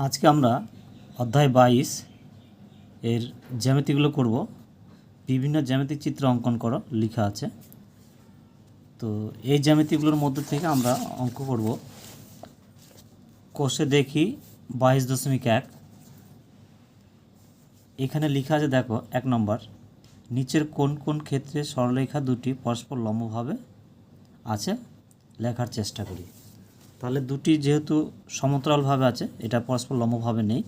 আজকে আমরা অধ্যায় 22 এর জ্যামিতিগুলো করব। বিভিন্ন জ্যামিতিক চিত্র অঙ্কন করো লেখা আছে। তো এই জ্যামিতিগুলোর মধ্যে থেকে আমরা অঙ্ক করব। কোষে দেখি 22.1। এখানে লেখা আছে, দেখো 1 নম্বর, নিচের কোন কোন ক্ষেত্রে সরলরেখা দুটি পরস্পর লম্বভাবে আছে লেখার চেষ্টা করি। তাহলে দুটি যেহেতু সমান্তরালভাবে আছে, এটা পরস্পর লম্বভাবে নেই,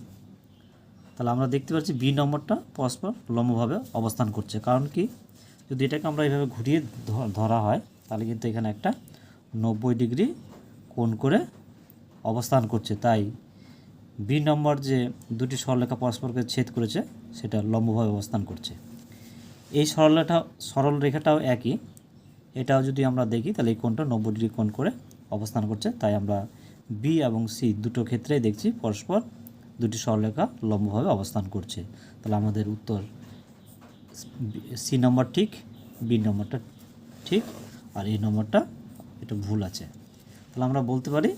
তাহলে আমরা দেখতে পাচ্ছি বি নম্বরটা পরস্পর লম্বভাবে অবস্থান করছে। কারণ কি, যদি এটাকে আমরা এইভাবে ঘুরিয়ে ধরা হয় তাহলে কিন্তু এখানে একটা 90 ডিগ্রি কোণ করে অবস্থান করছে। তাই বি নম্বর যে দুটি সরলরেখা পরস্পরকে ছেদ করেছে সেটা লম্বভাবে অবস্থান করছে। এই সরলরেখাটাও একই, এটাও যদি আমরা দেখি তাহলে এই কোণটা 90 ডিগ্রি কোণ করে অবস্থান করছে। তাই আমরা বি এবং সি দুটো ক্ষেত্রেই দেখছি পরস্পর দুটি সরলরেখা লম্বভাবে অবস্থান করছে। তাহলে আমাদের উত্তর সি নম্বর ঠিক, বি নম্বরটা ঠিক, আর এই নম্বরটা এটা ভুল আছে। তাহলে আমরা বলতে পারি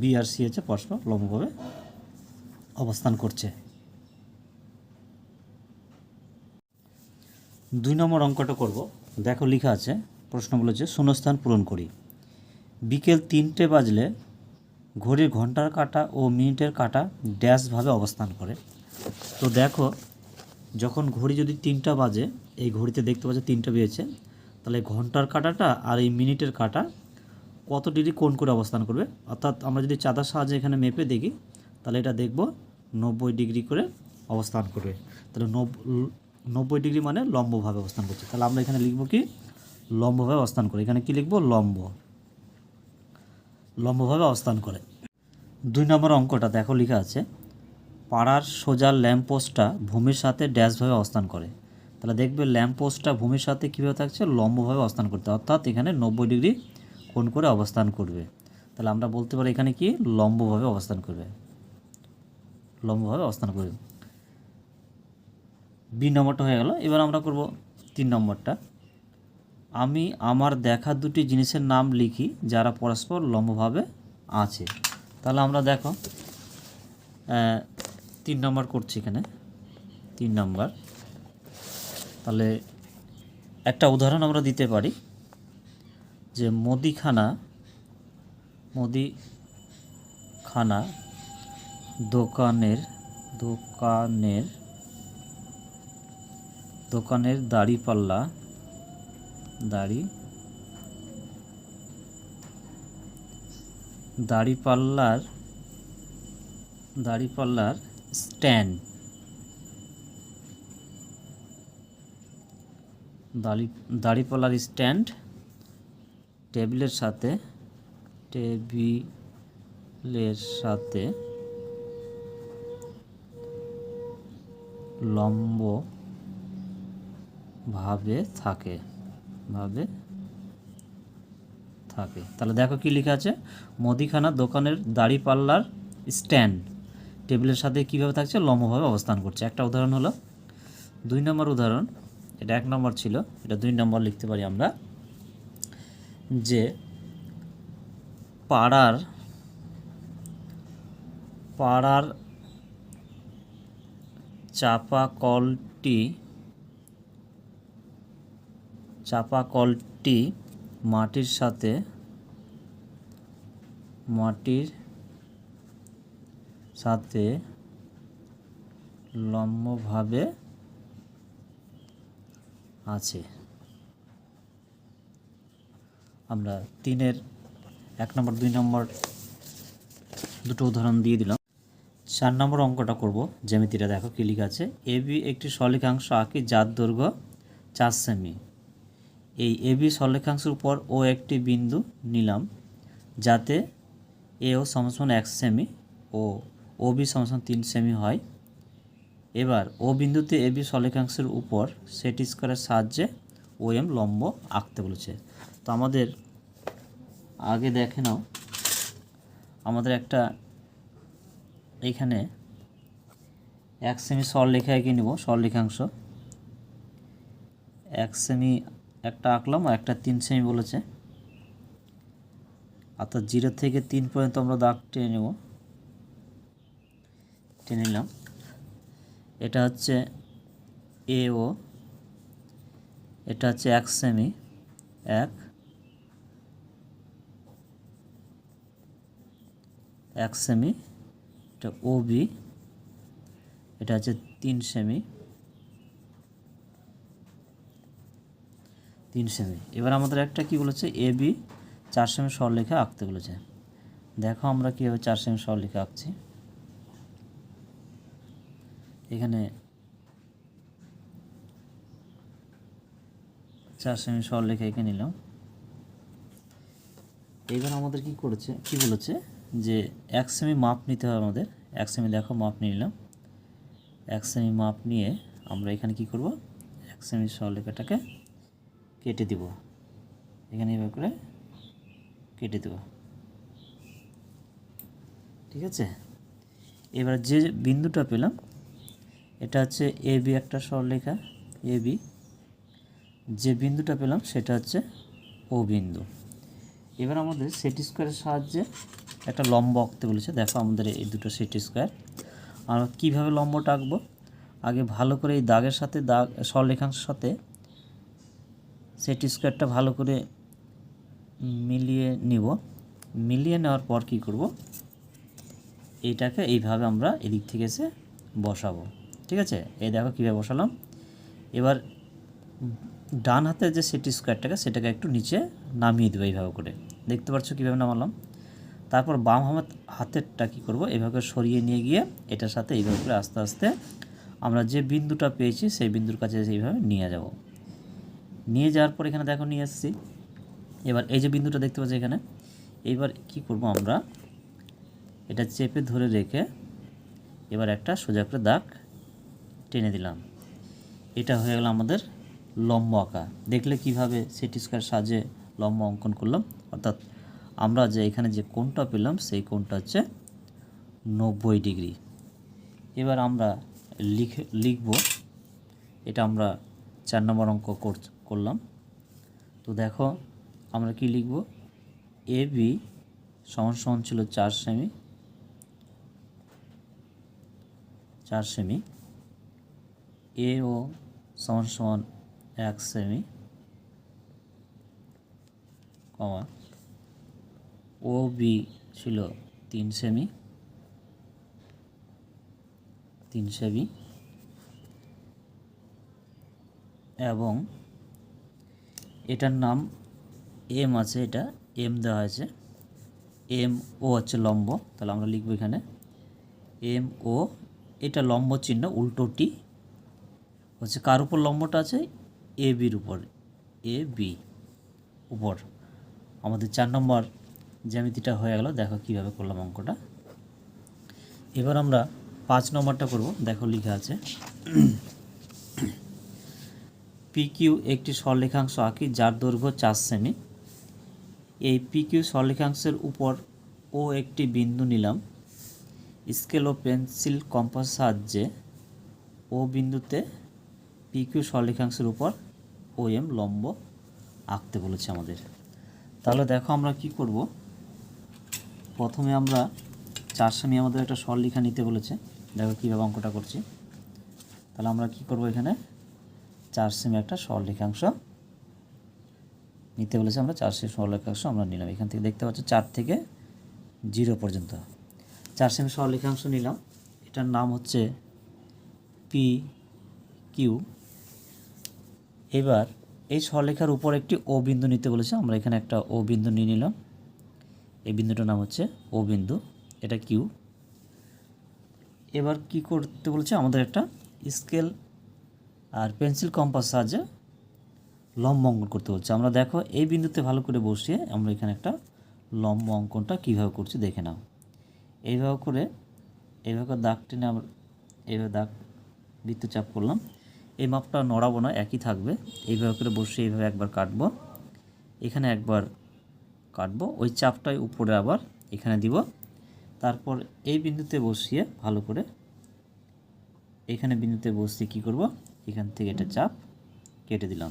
বি আর সি হচ্ছে পরস্পর লম্বভাবে অবস্থান করছে। 2 নম্বর অঙ্কটা করব। দেখো লেখা আছে, প্রশ্ন বলেছে শূন্যস্থান পূরণ করি। বিকেল 3টে বাজলে ঘড়ির ঘন্টার কাঁটা ও মিনিটের কাঁটা ড্যাশভাবে অবস্থান করে। তো দেখো, যখন ঘড়ি যদি 3টা বাজে, এই ঘড়িতে দেখতে পাচ্ছি 3টা বেজেছে, তাহলে ঘন্টার কাঁটাটা আর এই মিনিটের কাঁটা কত ডিগ্রি কোণ করে অবস্থান করবে। অর্থাৎ আমরা যদি চাঁদার সাহায্যে এখানে মেপে দেখি তাহলে এটা দেখব 90 ডিগ্রি করে অবস্থান করবে। তাহলে 90 ডিগ্রি মানে লম্বভাবে অবস্থান করছে। তাহলে আমরা এখানে লিখব কি, লম্বভাবে অবস্থান করে। এখানে কি লিখব, লম্বভাবে অবস্থান করে। 2 নম্বর অঙ্কটা দেখো লেখা আছে, পাড়ার সোজা ল্যাম্পপোস্টটা ভূমির সাথে ড্যাশভাবে অবস্থান করে। তাহলে দেখবে ল্যাম্পপোস্টটা ভূমির সাথে কীভাবে থাকছে, লম্বভাবে অবস্থান করতে, অর্থাৎ এখানে 90 ডিগ্রি কোণ করে অবস্থান করবে। তাহলে আমরা বলতে পারি এখানে কি, লম্বভাবে অবস্থান করবে, লম্বভাবে অবস্থান করবে। বি নম্বরটা হয়ে গেল। এবার আমরা করব 3 নম্বরটা, আমি আমার দেখা দুটি জিনিসের নাম লিখি যারা পরস্পর লম্বভাবে আছে। তাহলে আমরা দেখো 3 নম্বর করছি এখানে, 3 নম্বর। তাহলে একটা উদাহরণ আমরা দিতে পারি যে মুদিখানা দোকানের দাড়িপাল্লার স্ট্যান্ড, দাড়িপাল্লার স্ট্যান্ড টেবিলের সাথে লম্বভাবে থাকে। তাহলে দেখো কি লেখা আছে, মুদিখানা দোকানের দাড়িপাল্লার স্ট্যান্ড টেবিলের সাথে কীভাবে থাকছে, লম্বভাবে অবস্থান করছে। একটা উদাহরণ হলো। 2 নম্বর উদাহরণ, এটা 1 নম্বর ছিল, এটা 2 নম্বর লিখতে পারি আমরা, যে পাড়ার চাপাকলটি মাটির সাথে লম্বভাবে আছে। আমরা 3-এর 1 নম্বর 2 নম্বর দুটো উদাহরণ দিয়ে দিলাম। 4 নম্বর অঙ্কটা করব। জ্যামিতিটা দেখো কি লেখা আছে, এবি একটি সরলরেখাংশ আঁকি যার দৈর্ঘ্য 4 সেমি। এই এবি সরলরেখাংশের উপর ও একটি বিন্দু নিলাম যাতে এও সমান 1 সেমি ও ওবি সমান 3 সেমি হয়। এবার ও বিন্দুতে এবি সরলরেখাংশের উপর সেট স্কোয়ারের সাহায্যে ওএম লম্ব আঁকতে বলেছে। তো আমাদের আগে দেখে নাও, আমাদের একটা এইখানে 1 সেমি সরলরেখা এঁকে নেব, সরলরেখাংশ 1 সেমি একটা আঁকলাম, আর একটা 3 সেমি বলেছে, অর্থাৎ 0 থেকে 3 পর্যন্ত আমরা দাগ টেনে নেব। টেনে নিলাম। এটা হচ্ছে AO, এটা হচ্ছে 1 সেমি, 1 সেমি, এটা OB, এটা হচ্ছে 3 সেমি, 3 সেমি। এবার আমাদের একটা কি বলেছে, AB 4 সেমি সরলরেখা আঁকতে বলেছে। দেখো আমরা কীভাবে 4 সেমি সরলরেখা আঁকছি। এখানে 4 সেমি সরলরেখা এঁকে নিলাম। এবার আমাদের কি বলেছে যে 1 সেমি মাপ নিতে হবে আমাদের। 1 সেমি দেখো মাপ নিয়ে নিলাম। 1 সেমি মাপ নিয়ে আমরা এখানে কি করব, 1 সেমি সরলরেখাটাকে কেটে দিব। এখানে এভাবে করে কেটে দেব, ঠিক আছে। এবার যে বিন্দুটা পেলাম এটা হচ্ছে AB একটা সরলরেখা AB, যে বিন্দুটা পেলাম সেটা হচ্ছে O বিন্দু। এবার আমাদের সেট স্কোয়ারের সাহায্যে একটা লম্ব আঁকতে বলেছে। দেখো আমাদের এই দুটো সেট স্কোয়ার। আমরা কীভাবে লম্বটা আঁকবো, আগে ভালো করে এই দাগের সাথে সরলরেখাংশের সাথে সেট স্কোয়ারটা ভালো করে মিলিয়ে নিব। মিলিয়ে নেওয়ার পর কি করব, এইটাকে এইভাবে আমরা এদিক থেকে এসে বসাবো, ঠিক আছে। এই দেখো কীভাবে বসালাম। এবার ডান হাতের যে সেট স্কোয়ারটাকে সেটাকে একটু নিচে নামিয়ে দেবো এইভাবে করে, দেখতে পাচ্ছ কীভাবে নামালাম। তারপর বাম হাতেরটা কী করব, এইভাবে সরিয়ে নিয়ে গিয়ে এটার সাথে এইভাবে করে আস্তে আস্তে আমরা যে বিন্দুটা পেয়েছি সেই বিন্দুর কাছে এইভাবে নিয়ে যাব। নিয়ে যাওয়ার পর এখানে দেখো নিয়ে এসেছি। এবার এই যে বিন্দুটা দেখতে পাচ্ছি এখানে, এইবার কি করব, আমরা এটা চেপে ধরে রেখে এবার একটা সোজা করে দাগ টেনে দিলাম। এটা হয়ে গেল আমাদের লম্ব আঁকা। দেখলে কিভাবে সেট স্কোয়ার সাহায্যে লম্ব অঙ্কন করলাম। অর্থাৎ আমরা যে এখানে যে কোণটা পেলাম সেই কোণটা হচ্ছে 90 ডিগ্রি। এবার আমরা লিখব, এটা আমরা 4 নম্বর অঙ্ক করলাম। তো দেখো আমরা কি লিখব, AB সমান ছিল 4 সেমি, 4 সেমি, AO সমান 1 সেমি, কমা OB ছিল 3 সেমি, 3 সেমি, এবং এটার নাম M আছে, এটা M দেওয়া আছে, MO হচ্ছে লম্ব। তাহলে আমরা লিখব এখানে MO, এটা লম্ব চিহ্ন উল্টোটি হচ্ছে কার উপর লম্বটা আছে, ABর উপর, AB উপর। আমাদের 4 নম্বর জ্যামিতিটা হয়ে গেল। দেখো কিভাবে করলাম অঙ্কটা। এবার আমরা 5 নম্বরটা করব। দেখো লেখা আছে PQ একটি সরলরেখাংশ আঁকি যার দৈর্ঘ্য 4 সেমি। এই PQ সরলরেখাংশের উপর ও একটি বিন্দু নিলাম। স্কেল ও পেন্সিল কম্পাস সাহায্যে ও বিন্দুতে PQ সরলরেখাংশের উপর OM লম্ব আঁকতে বলেছে আমাদের। তাহলে দেখো আমরা কি করব, প্রথমে আমরা 4 সেমি আমাদের একটা সরলরেখা নিতে বলেছে। দেখো কীভাবে অঙ্কটা করছি। তাহলে আমরা কি করব, এখানে 4 সেমি একটা সরলরেখাংশ নিতে বলেছে। আমরা 4 সেমি সরলরেখাংশ আমরা নিলাম। এখান থেকে দেখতে পাচ্ছ 4 থেকে 0 পর্যন্ত 4 সেমি সরলরেখাংশ নিলাম। এটার নাম হচ্ছে PQ। এবার এই সরলরেখার উপর একটি ও বিন্দু নিতে বলেছে। আমরা এখানে একটা ও বিন্দু নিয়ে নিলাম। এই বিন্দুটার নাম হচ্ছে ও বিন্দু, এটা কিউ। এবার কি করতে বলছে, আমাদের একটা স্কেল আর পেন্সিল কম্পাস সাহায্যে লম্ব অঙ্কন করতে বলছে। আমরা দেখো এই বিন্দুতে ভালো করে বসিয়ে আমরা এখানে একটা লম্ব অঙ্কনটা কীভাবে করছি দেখে নাও। এইভাবে দাগ টেনে আমরা এইভাবে দাগ বৃত্তচাপ করলাম। এই মাপটা নড়াবো না, একই থাকবে। এইভাবে করে বসিয়ে এইভাবে একবার কাটবো, এখানে একবার কাটবো, ওই চাপটাই উপরে আবার এখানে দিব। তারপর এই বিন্দুতে বসিয়ে ভালো করে এখানে বিন্দুতে বসিয়ে কী করব, এখান থেকে এটা চাপ কেটে দিলাম।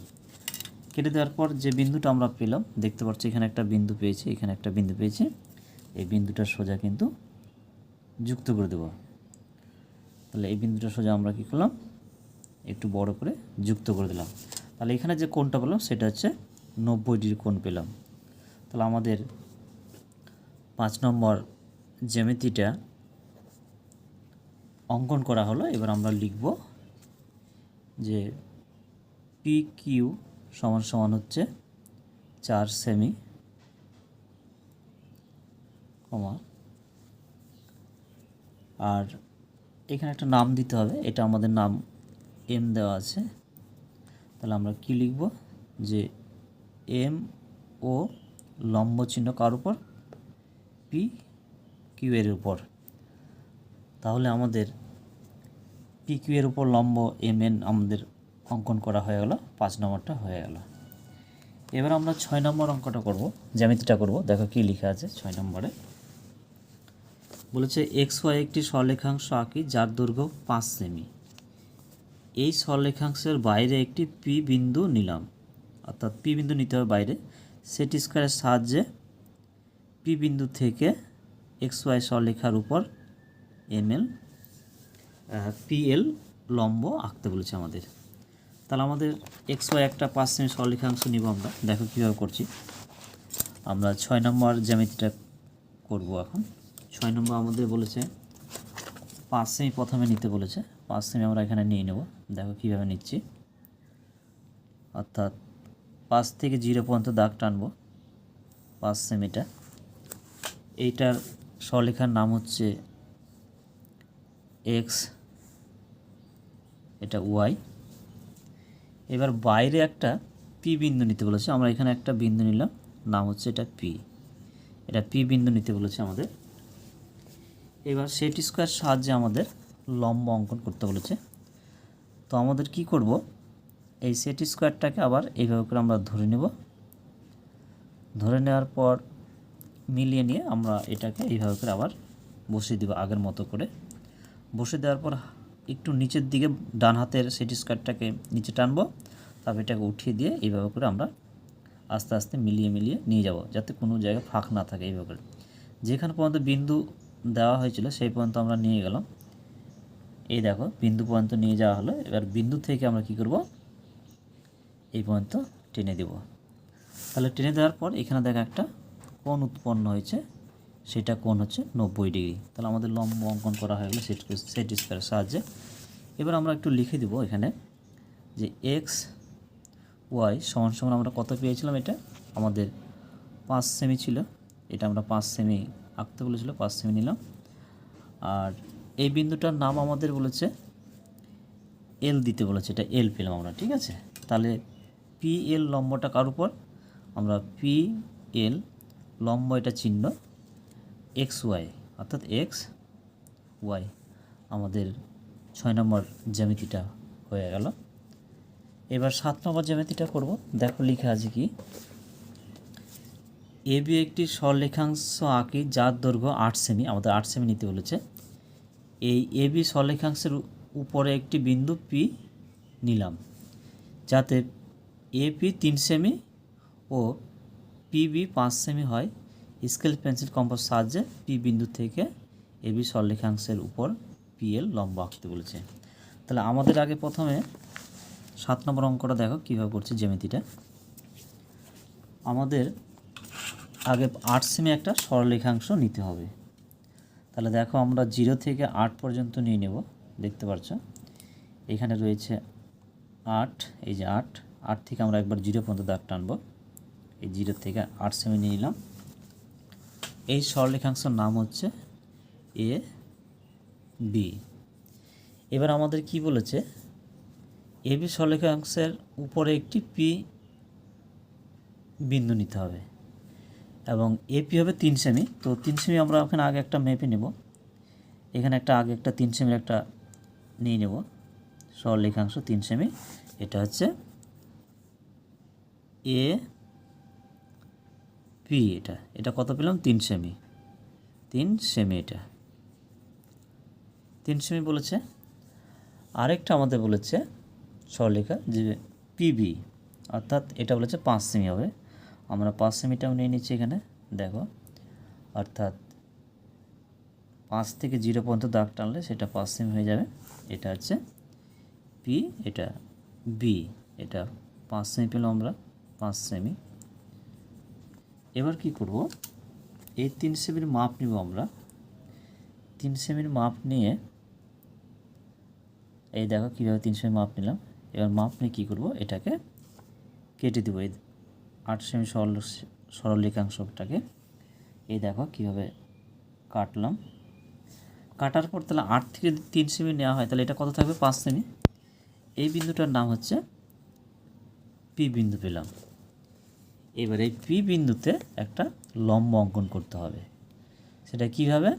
কেটে দেওয়ার পর যে বিন্দুটা আমরা পেলাম, দেখতে পাচ্ছি এখানে একটা বিন্দু পেয়েছি, এখানে একটা বিন্দু পেয়েছি। এই বিন্দুটা সোজা কিন্তু যুক্ত করে দেব। তাহলে এই বিন্দুটা সোজা আমরা কী করলাম, একটু বড় করে যুক্ত করে দিলাম। তাহলে এখানে যে কোণটা পেলাম সেটা হচ্ছে 90 ডিগ্রি কোণ পেলাম। তাহলে আমাদের 5 নম্বর জ্যামিতিটা অঙ্কন করা হলো। এবার আমরা লিখব যে পি কিউ সমান সমান হচ্ছে 4 সেমি, কমা, আর এখানে একটা নাম দিতে হবে, এটা আমাদের নাম এম দেওয়া আছে। তাহলে আমরা কি লিখব যে এম ও লম্ব চিহ্ন কার উপর, পি কিউ এর উপর। তাহলে আমাদের পি কিউ এর উপর লম্ব এম এন আমাদের অঙ্কন করা হয়ে গেল, 5 নম্বরটা হয়ে গেল। এবার আমরা 6 নম্বর অঙ্কটা করব, জ্যামিতিটা করব। দেখো কি লেখা আছে 6 নম্বরে, বলেছে এক্স ওয়াই একটি সরলরেখাংশ আঁকি যার দৈর্ঘ্য 5 সেমি। এই সরলরেখাংশের বাইরে একটি পি বিন্দু নিলাম, অর্থাৎ পি বিন্দু নিতে হবে বাইরে। সেট স্কোয়ারের সাহায্যে পি বিন্দু থেকে এক্স ওয়াই সরলরেখার উপর এমএল পিএল লম্ব আঁকতে বলেছে আমাদের। তাহলে আমাদের এক্স ওয়াই একটা 5 সেমি সরলরেখাংশ নিব আমরা। দেখো কীভাবে করছি। আমরা 6 নম্বর জ্যামিতিটা করব এখন। 6 নম্বর আমাদের বলেছে 5 সেমি প্রথমে নিতে বলেছে। 5 সেমি আমরা এখানে নিয়ে নেব। দেখো কীভাবে নিচ্ছি, অর্থাৎ 5 থেকে 0 পর্যন্ত দাগ টানবো 5 সেমিটা। এইটার সরলরেখার নাম হচ্ছে এক্স, এটা ওয়াই। এবার বাইরে একটা পি বিন্দু নিতে বলেছে, আমরা এখানে একটা বিন্দু নিলাম, নাম হচ্ছে এটা পি। এটা পি বিন্দু নিতে বলেছে আমাদের। এবার সেট স্কোয়ার সাহায্যে আমাদের লম্ব অঙ্কন করতে বলেছে। তো আমাদের কি করব, এই সেট স্কোয়ারটাকে আবার এইভাবে করে আমরা ধরে নেব। ধরে নেওয়ার পর মিলিয়ে নিয়ে আমরা এটাকে এইভাবে করে আবার বসিয়ে দেব আগের মতো করে। বসিয়ে দেওয়ার পর একটু নিচের দিকে ডান হাতের সেট স্কোয়ারটাকে নিচে টানবো, তারপর এটাকে উঠিয়ে দিয়ে এইভাবে করে আমরা আস্তে আস্তে মিলিয়ে মিলিয়ে নিয়ে যাব, যাতে কোনো জায়গায় ফাঁক না থাকে। এইভাবে করে যেখানে পর্যন্ত বিন্দু দেওয়া হয়েছিল সেই পর্যন্ত আমরা নিয়ে গেলাম। এই দেখো বিন্দু পর্যন্ত নিয়ে যাওয়া হলো। এবার বিন্দু থেকে আমরা কি করব, এই পর্যন্ত টেনে দেব। তাহলে টেনে দেওয়ার পর এখানে দেখো একটা কোণ উৎপন্ন হয়েছে, সেটা কোণ হচ্ছে 90 ডিগ্রি। তাহলে আমাদের লম্ব অঙ্কন করা হয়ে গেলো সেট স্কোয়ারের সাহায্যে। এবার আমরা একটু লিখে দেব এখানে যে এক্স ওয়াই সমান সমান আমরা কত পেয়েছিলাম, এটা আমাদের 5 সেমি ছিল। এটা আমরা 5 সেমি আঁকতে বলেছিল, 5 সেমি নিলাম। আর এই বিন্দুটার নাম আমাদের বলেছে এল দিতে বলেছে, এটা এল পেলাম আমরা, ঠিক আছে। তাহলে পি এল লম্বটা কার উপর, আমরা পি এল লম্ব এটা চিহ্ন এক্স ওয়াই, অর্থাৎ এক্স ওয়াই। আমাদের 6 নম্বর জ্যামিতিটা হয়ে গেল। এবার 7 নম্বর জ্যামিতিটা করব। দেখো লেখা আছে কি, এ বি একটি সরলরেখাংশ আঁকি যার দৈর্ঘ্য 8 সেমি, আমাদের 8 সেমি নিতে বলেছে। এই এ বি সরলরেখাংশের উপরে একটি বিন্দু পি নিলাম, যাতে এপি 3 সেমি ও পিবি 5 সেমি হয়। স্কেল পেন্সিল কম্পাস সাহায্যে পি বিন্দু থেকে এবি সরলরেখাংশের উপর পিএল লম্ব আঁকতে বলেছে। তাহলে আমাদের আগে প্রথমে 7 নম্বর অঙ্কটা দেখো কীভাবে করছে জ্যামিতিটা। আমাদের আগে 8 সেমি একটা সরলরেখাংশ নিতে হবে। তাহলে দেখো আমরা 0 থেকে 8 পর্যন্ত নিয়ে নেব। দেখতে পাচ্ছ এখানে রয়েছে 8, এই যে 8 থেকে আমরা একবার 0 পর্যন্ত দাগ টানবো। এই 0 থেকে 8 সেমি নিয়ে নিলাম। এই সরলরেখাংশের নাম হচ্ছে এ বি। এবার আমাদের কি বলেছে, এ বি সরলরেখাংশের উপরে একটি পি বিন্দু নিতে হবে এবং এপি হবে 3 সেমি। তো 3 সেমি আমরা ওখানে আগে একটা মেপে নেব। এখানে একটা আগে একটা 3 সেমির একটা নিয়ে নেব সরলরেখাংশ 3 সেমি। এটা হচ্ছে এ পি। এটা কত পেলাম, 3 সেমি। 3 সেমি, এটা 3 সেমি বলেছে। আরেকটা আমাদের বলেছে সরলরেখা যে পিবি, অর্থাৎ এটা বলেছে 5 সেমি হবে। আমরা 5 সেমিটাও নিয়ে নিচ্ছি এখানে, দেখো, অর্থাৎ 5 থেকে 0 পর্যন্ত দাগ টানলে সেটা 5 সেমি হয়ে যাবে। এটা হচ্ছে পি, এটা বি, এটা 5 সেমি পেলাম আমরা, 5 সেমি। এবার কি করব, এই 3 সেমির মাপ নিব আমরা। 3 সেমির মাপ নিয়ে এই দেখো কীভাবে 3 সেমি মাপ নিলাম। এবার মাপ নিয়ে কী করব, এটাকে কেটে দেবো। এই 8 সেমি সরলরেখাংশটাকে এই দেখো কীভাবে কাটলাম। কাটার পর তাহলে 8 থেকে 3 সেমি নেওয়া হয়, তাহলে এটা কত থাকবে, 5 সেমি। এই বিন্দুটার নাম হচ্ছে পি বিন্দু পেলাম। এবার এই পি বিন্দুতে একটা লম্ব অঙ্কন করতে হবে। সেটা কিভাবে,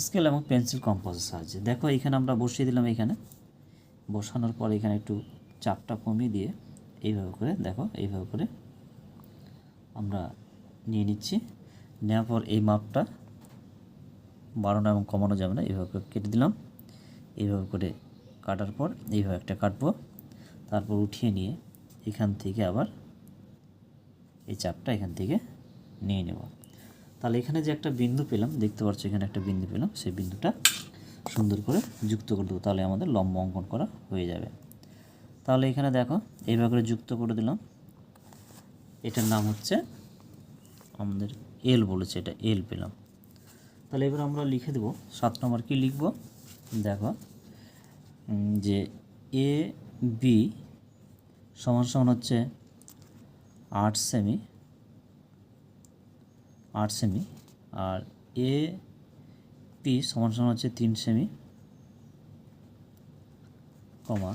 স্কেল এবং পেন্সিল কম্পাসের সাহায্যে। দেখো এখানে আমরা বসিয়ে দিলাম। এখানে বসানোর পর এখানে একটু চাপটা কমিয়ে দিয়ে এইভাবে করে দেখো, এইভাবে করে আমরা নিয়ে নিচ্ছি। নেওয়ার পর এই মাপটা বাড়ানো এবং কমানো যাবে না, এইভাবে করে কেটে দিলাম। এইভাবে করে কাটার পর এইভাবে একটা কাটবো, তারপর উঠিয়ে নিয়ে এখান থেকে আবার এই চাপটা এখান থেকে নিয়ে নেব। তাহলে এখানে যে একটা বিন্দু পেলাম, দেখতে পাচ্ছ এখানে একটা বিন্দু পেলাম, সেই বিন্দুটা সুন্দর করে যুক্ত করে দেবো, তাহলে আমাদের লম্ব অঙ্কন করা হয়ে যাবে। তাহলে এখানে দেখো এইভাবে করে যুক্ত করে দিলাম। এটার নাম হচ্ছে আমাদের এল বলেছে, এটা এল পেলাম। তাহলে এবার আমরা লিখে দেবো 7 নম্বর। কী লিখব, দেখো যে এ বি সমান সমান হচ্ছে 8 সেমি, আর এ পি সমান সমান হচ্ছে 3 সেমি, কমা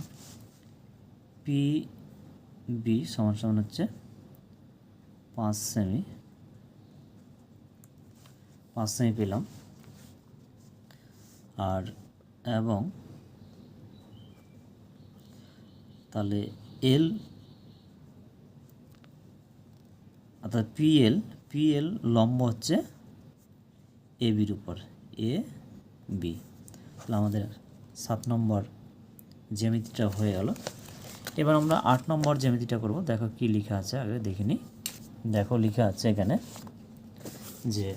পি বি সমান সমান হচ্ছে 5 সেমি, 5 সেমি পেলাম। আর এবং তাহলে এল অর্থাৎ পিএল লম্ব হচ্ছে এ বির উপর, এ বি। তাহলে আমাদের 7 নম্বর জ্যামিতিটা হয়ে গেল। এবার আমরা 8 নম্বর জ্যামিতিটা করব। দেখো কি লেখা আছে, আগে দেখে নিই। দেখো লেখা আছে এখানে যে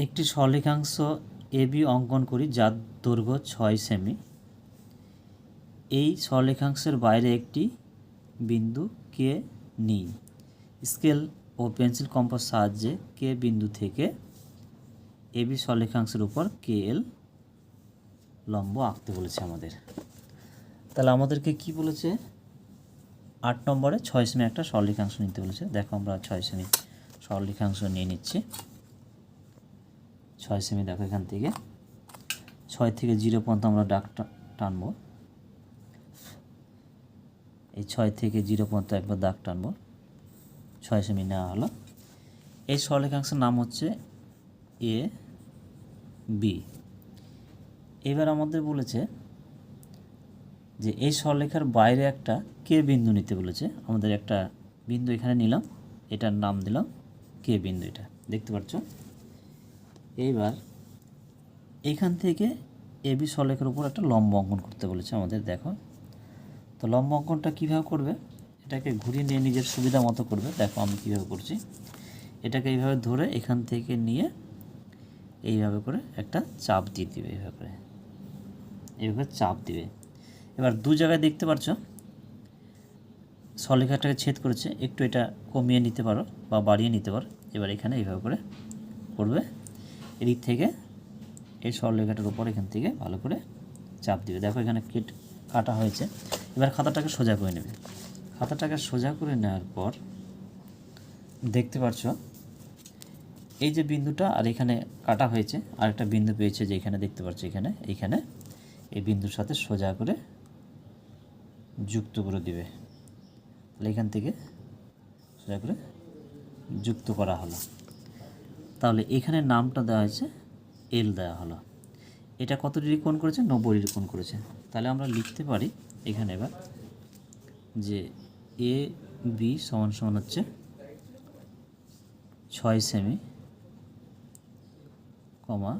একটি সরলরেখাংশ এ বি অঙ্কন করি যার দৈর্ঘ্য 6 সেমি। এই সরলরেখাংশের বাইরে একটি বিন্দু কে নিই। স্কেল ও পেন্সিল কম্পাস সাহায্যে কে বিন্দু থেকে এ বি সরলরেখাংশের উপর কে এল লম্ব আঁকতে বলেছে আমাদের। তাহলে আমাদেরকে কি বলেছে, 8 নম্বরে 6 সেমি একটা সরলরেখাংশ নিতে বলেছে। দেখো আমরা 6 সেমি সরলরেখাংশ নিয়ে নিচ্ছি। 6 সেমি দেখো এখান থেকে 6 থেকে 0 পর্যন্ত আমরা দাগ টানবো। এই 6 থেকে 0 পর্যন্ত একবার দাগ টানবো। 6 সেমি নেওয়া হলো। এই সরলরেখাংশের নাম হচ্ছে এ বি। এবার আমাদের বলেছে যে এই সরলরেখার বাইরে একটা কে বিন্দু নিতে বলেছে। আমাদের একটা বিন্দু এখানে নিলাম, এটার নাম দিলাম কে বিন্দু, এটা দেখতে পাচ্ছ। এইবার এইখান থেকে এ বি সরলরেখার উপর একটা লম্ব অঙ্কন করতে বলেছে আমাদের। দেখো তো লম্ব অঙ্কনটা কীভাবে করবে, এটাকে ঘুরিয়ে নিয়ে নিজের সুবিধা মতো করবে। দেখো আমি কীভাবে করছি, এটাকে এইভাবে ধরে এখান থেকে নিয়ে এইভাবে করে একটা চাপ দিয়ে দিবে, এইভাবে চাপ দিবে। এবার দু জায়গায় দেখতে পাচ্ছ সরলরেখাটাকে ছেদ করেছে, একটু এটা কমিয়ে নিতে পারো বা বাড়িয়ে নিতে পারো। এবার এখানে এইভাবে করে করবে, এদিক থেকে এই সরলরেখাটার উপর এখান থেকে ভালো করে চাপ দিবে। দেখো এখানে কাটা হয়েছে। এবার খাতাটাকে সোজা করে নেবে। খাতাটাকে সোজা করে নেওয়ার পর দেখতে পাচ্ছ এই যে বিন্দুটা আর এখানে কাটা হয়েছে, আরেকটা বিন্দু পেয়েছে যে এখানে দেখতে পাচ্ছ, এইখানে এই বিন্দুর সাথে সোজা করে যুক্ত করে দিবে। তাহলে এখান থেকে সোজা করে যুক্ত করা হলো। তাহলে এখানে নামটা দেওয়া হয়েছে এল দেওয়া হলো। এটা কত ডিগ্রি কোণ করেছে, 90 ডিগ্রি কোণ করেছে। তাহলে আমরা লিখতে পারি এখানে এবার যে এ বি সমান সমান হচ্ছে 6 সেমি, কমা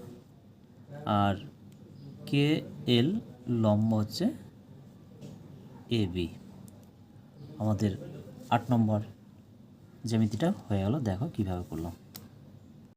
আর কে এল লম্ব হচ্ছে এ বি। আমাদের 8 নম্বর জ্যামিতিটা হয়ে গেল। দেখো কিভাবে করলাম।